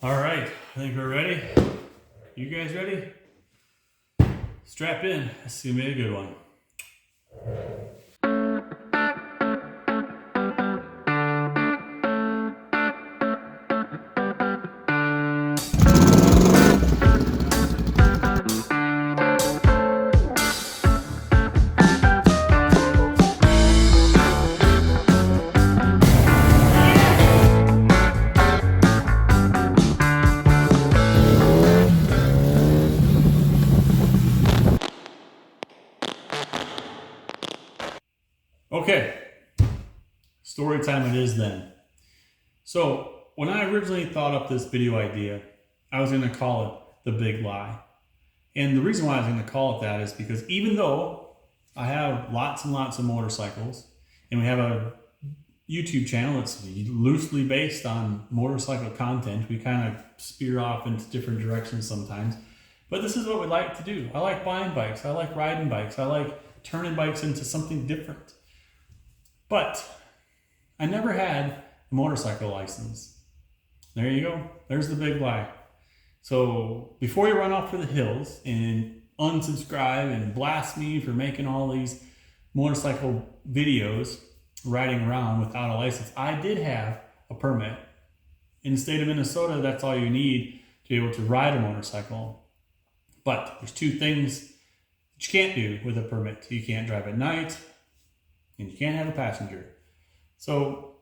All right, I think we're ready. You guys ready? Strap in. This is gonna be a good one. Okay, story time it is then. So when I originally thought up this video idea, I was going to call it The Big Lie. And the reason why I was going to call it that is because even though I have lots and lots of motorcycles, and we have a YouTube channel that's loosely based on motorcycle content, we kind of spear off into different directions sometimes. But this is what we like to do. I like buying bikes. I like riding bikes. I like turning bikes into something different. But I never had a motorcycle license. There you go. There's the big lie. So before you run off for the hills and unsubscribe and blast me for making all these motorcycle videos riding around without a license, I did have a permit. In the state of Minnesota, that's all you need to be able to ride a motorcycle. But there's two things that you can't do with a permit. You can't drive at night, and you can't have a passenger. So,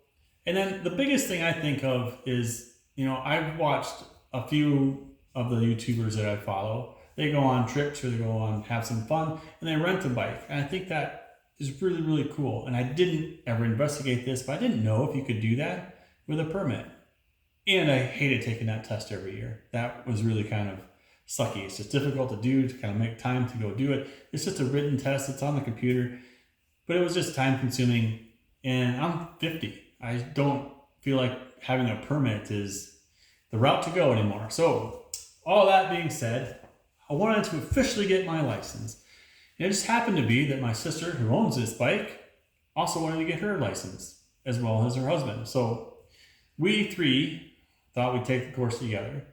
and then the biggest thing I think of is, I've watched a few of the YouTubers that I follow. They go on trips or they go on have some fun and they rent a bike. And I think that is really, really cool. And I didn't ever investigate this, but I didn't know if you could do that with a permit. And I hated taking that test every year. That was really kind of sucky. It's just difficult to do, to kind of make time to go do it. It's just a written test. It's on the computer. But it was just time consuming, and I'm 50. I don't feel like having a permit is the route to go anymore. So all that being said, I wanted to officially get my license. And it just happened to be that my sister, who owns this bike, also wanted to get her license, as well as her husband. So we three thought we'd take the course together.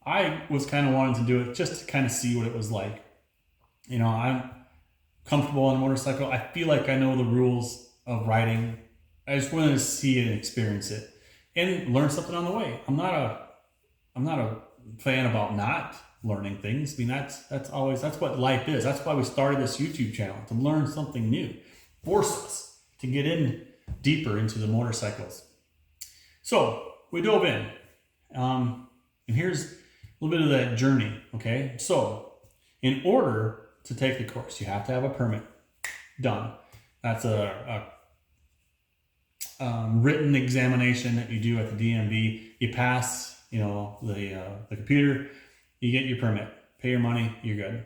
I was kind of wanting to do it just to kind of see what it was like. I'm comfortable on a motorcycle. I feel like I know the rules of riding. I just wanted to see it and experience it and learn something on the way. I'm not a fan about not learning things. I mean, that's what life is. That's why we started this YouTube channel, to learn something new, force us to get in deeper into the motorcycles. So we dove in, and here's a little bit of that journey. Okay, so in order to take the course, you have to have a permit. Done. That's a written examination that you do at the DMV. You pass, the computer. You get your permit. Pay your money. You're good.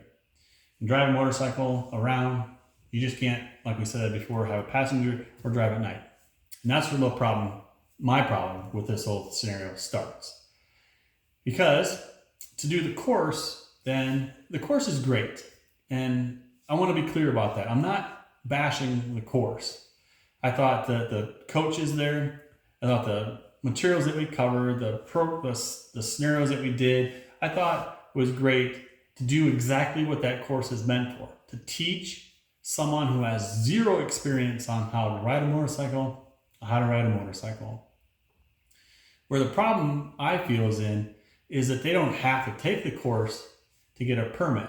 You drive a motorcycle around. You just can't, like we said before, have a passenger or drive at night. And that's where my problem with this whole scenario starts. Because to do the course, then the course is great. And I want to be clear about that. I'm not bashing the course. I thought that the coaches there, I thought the materials that we covered, the scenarios that we did, I thought was great to do exactly what that course is meant for. To teach someone who has zero experience on how to ride a motorcycle, Where the problem I feel is that they don't have to take the course to get a permit.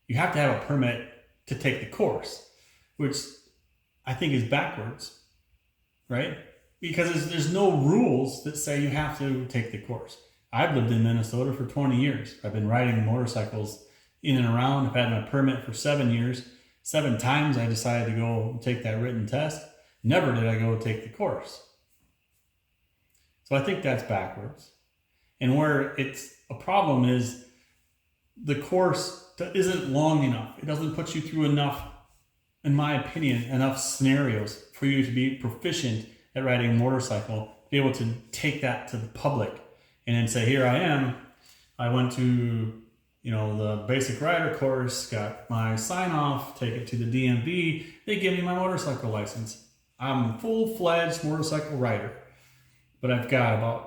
You have to have a permit to take the course, which I think is backwards, right? Because there's no rules that say you have to take the course. I've lived in Minnesota for 20 years. I've been riding motorcycles in and around. I've had my permit for 7 years. 7 times I decided to go take that written test. Never did I go take the course. So I think that's backwards. And where it's a problem is the course isn't long enough. It doesn't put you through enough, in my opinion, enough scenarios for you to be proficient at riding a motorcycle, be able to take that to the public and then say, here I am. I went to, the basic rider course, got my sign off, take it to the DMV. They give me my motorcycle license. I'm a full-fledged motorcycle rider, but I've got about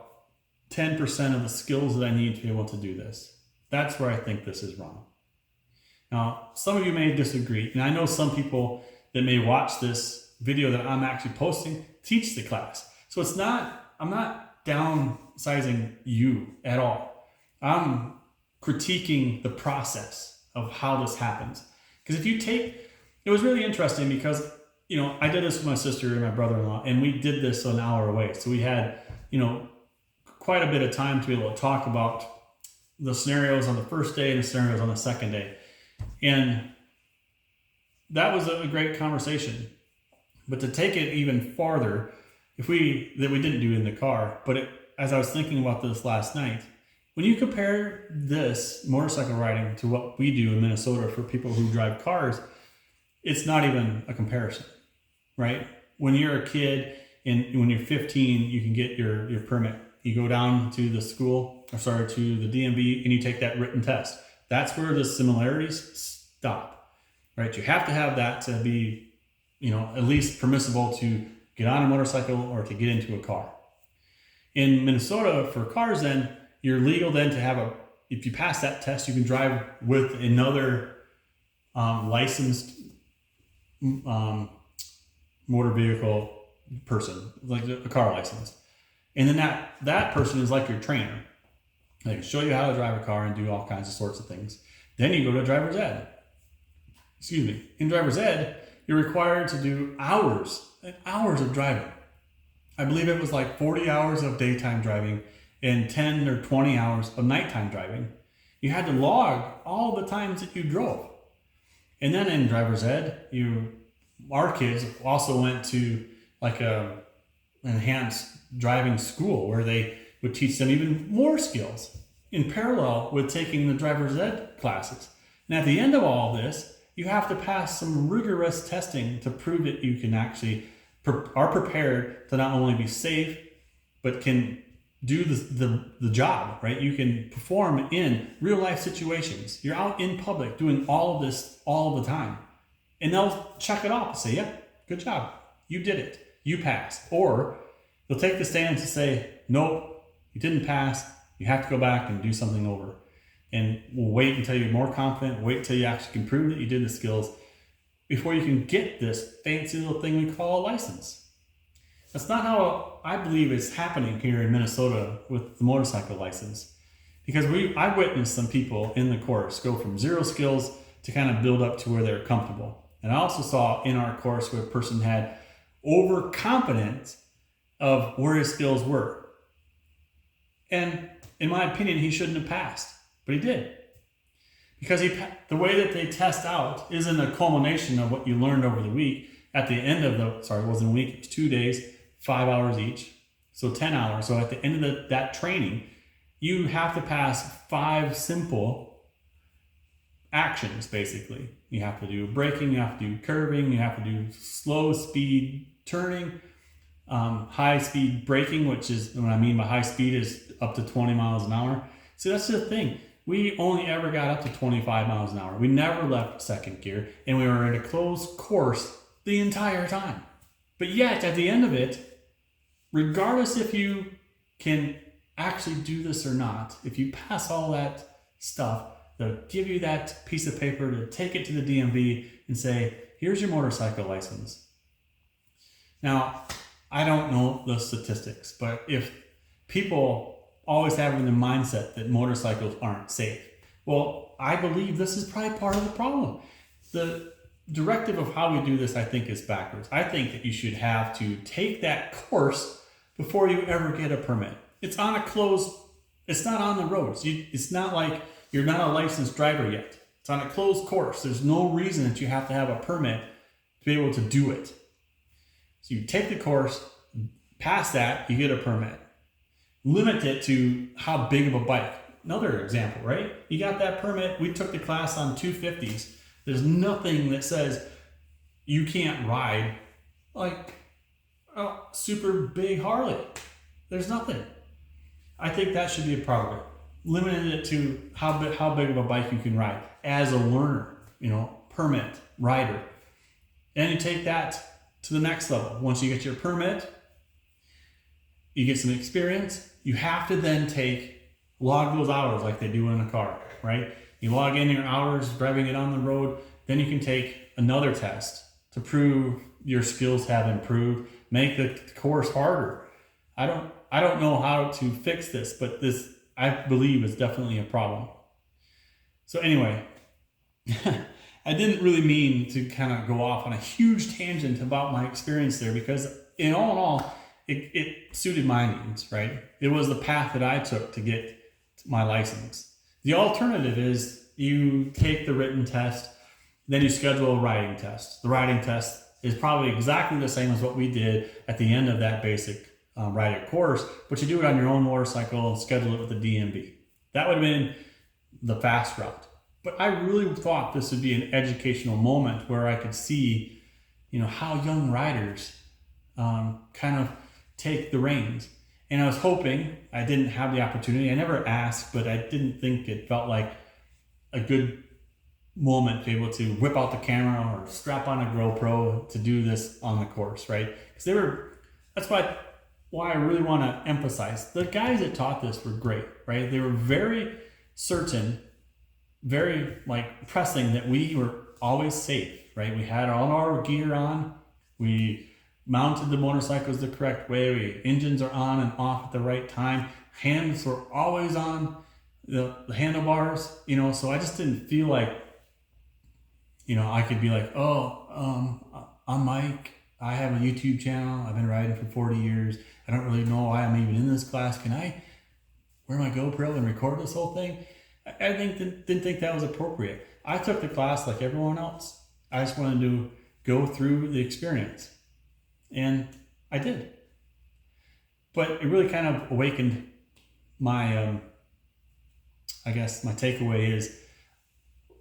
10% of the skills that I need to be able to do this. That's where I think this is wrong. Now, some of you may disagree, and I know some people that may watch this video that I'm actually posting teach the class. So I'm not downsizing you at all. I'm critiquing the process of how this happens. Because it was really interesting because, I did this with my sister and my brother-in-law, and we did this an hour away. So we had, quite a bit of time to be able to talk about the scenarios on the first day and the scenarios on the second day. And that was a great conversation. But to take it even farther, that we didn't do in the car, but as I was thinking about this last night, when you compare this motorcycle riding to what we do in Minnesota for people who drive cars, it's not even a comparison, right? When you're a kid and when you're 15, you can get your permit. You go down to the to the DMV, and you take that written test. That's where the similarities stop, right? You have to have that to be, at least permissible to get on a motorcycle or to get into a car. In Minnesota, for cars then, you're legal then to have if you pass that test, you can drive with another licensed motor vehicle person, like a car license. And then that person is like your trainer. They can show you how to drive a car and do all kinds of sorts of things. Then you go to driver's ed. In driver's ed, you're required to do hours and hours of driving. I believe it was like 40 hours of daytime driving and 10 or 20 hours of nighttime driving. You had to log all the times that you drove. And then in driver's ed, our kids also went to like a enhanced driving school where they would teach them even more skills in parallel with taking the driver's ed classes. And at the end of all this, you have to pass some rigorous testing to prove that you can actually are prepared to not only be safe, but can do the job, right? You can perform in real life situations. You're out in public doing all of this all the time. And they'll check it off and say, yeah, good job. You did it. You passed. Or they'll take the stance and say, nope, you didn't pass. You have to go back and do something over. And we'll wait until you're more confident, wait until you actually can prove that you did the skills before you can get this fancy little thing we call a license. That's not how I believe it's happening here in Minnesota with the motorcycle license. Because I witnessed some people in the course go from zero skills to kind of build up to where they're comfortable. And I also saw in our course where a person had overconfidence of where his skills were. And in my opinion, he shouldn't have passed, but he did. Because the way that they test out isn't a culmination of what you learned over the week. At the end of it wasn't a week, it was 2 days, 5 hours each, so 10 hours. So at the end of that training, you have to pass 5 simple actions, basically. You have to do braking, you have to do curving, you have to do slow speed turning, high speed braking, which is what I mean by high speed is up to 20 miles an hour. See, that's the thing. We only ever got up to 25 miles an hour. We never left second gear, and we were in a closed course the entire time. But yet, at the end of it, regardless if you can actually do this or not, if you pass all that stuff, they'll give you that piece of paper to take it to the DMV and say, here's your motorcycle license. Now, I don't know the statistics, but if people always have in their mindset that motorcycles aren't safe, well, I believe this is probably part of the problem. The directive of how we do this, I think, is backwards. I think that you should have to take that course before you ever get a permit. It's on a closed, it's not on the roads. It's not like you're not a licensed driver yet. It's on a closed course. There's no reason that you have to have a permit to be able to do it. So you take the course, pass that, you get a permit. Limit it to how big of a bike. Another example, right? You got that permit. We took the class on 250s. There's nothing that says you can't ride like a super big Harley. There's nothing. I think that should be a part of it. Limiting it to how big of a bike you can ride as a learner, permit, rider. And you take that to the next level. Once you get your permit, you get some experience. You have to then log those hours like they do in a car, right? You log in your hours driving it on the road, then you can take another test to prove your skills have improved, make the course harder. I don't know how to fix this, but this, I believe, is definitely a problem. So anyway, I didn't really mean to kind of go off on a huge tangent about my experience there, because in all, it suited my needs, right? It was the path that I took to get my license. The alternative is you take the written test, then you schedule a riding test. The riding test is probably exactly the same as what we did at the end of that basic riding course, but you do it on your own motorcycle and schedule it with the DMV. That would have been the fast route. But I really thought this would be an educational moment where I could see, how young riders kind of take the reins. And I was hoping, I didn't have the opportunity. I never asked, but I didn't think it felt like a good moment to be able to whip out the camera or strap on a GoPro to do this on the course, right? Because that's why I really want to emphasize, the guys that taught this were great, right? They were very certain, very pressing that we were always safe, right? We had all our gear on, we mounted the motorcycles the correct way, engines are on and off at the right time, hands were always on the handlebars, so I just didn't feel like, I could be like, I'm Mike, I have a YouTube channel, I've been riding for 40 years, I don't really know why I'm even in this class, can I wear my GoPro and record this whole thing? I didn't think that was appropriate. I took the class like everyone else. I just wanted to go through the experience. And I did. But it really kind of awakened my, my takeaway is,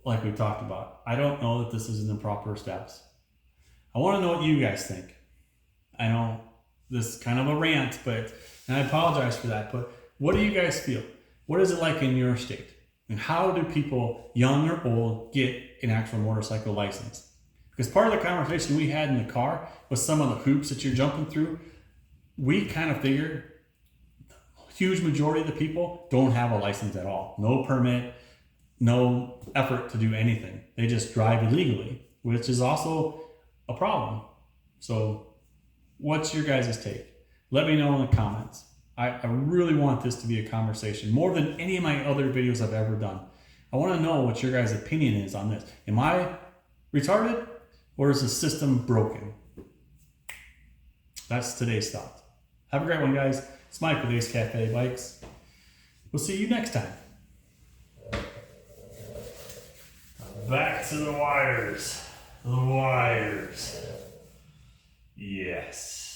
like we talked about, I don't know that this is in the proper steps. I want to know what you guys think. I know this is kind of a rant, and I apologize for that, but what do you guys feel? What is it like in your state? And how do people, young or old, get an actual motorcycle license? Because part of the conversation we had in the car was some of the hoops that you're jumping through. We kind of figured the huge majority of the people don't have a license at all. No permit, no effort to do anything. They just drive illegally, which is also a problem. So what's your guys' take? Let me know in the comments. I really want this to be a conversation more than any of my other videos I've ever done. I want to know what your guys' opinion is on this. Am I retarded or is the system broken? That's today's thought. Have a great one, guys. It's Mike with Ace Cafe Bikes. We'll see you next time. Back to the wires. The wires. Yes.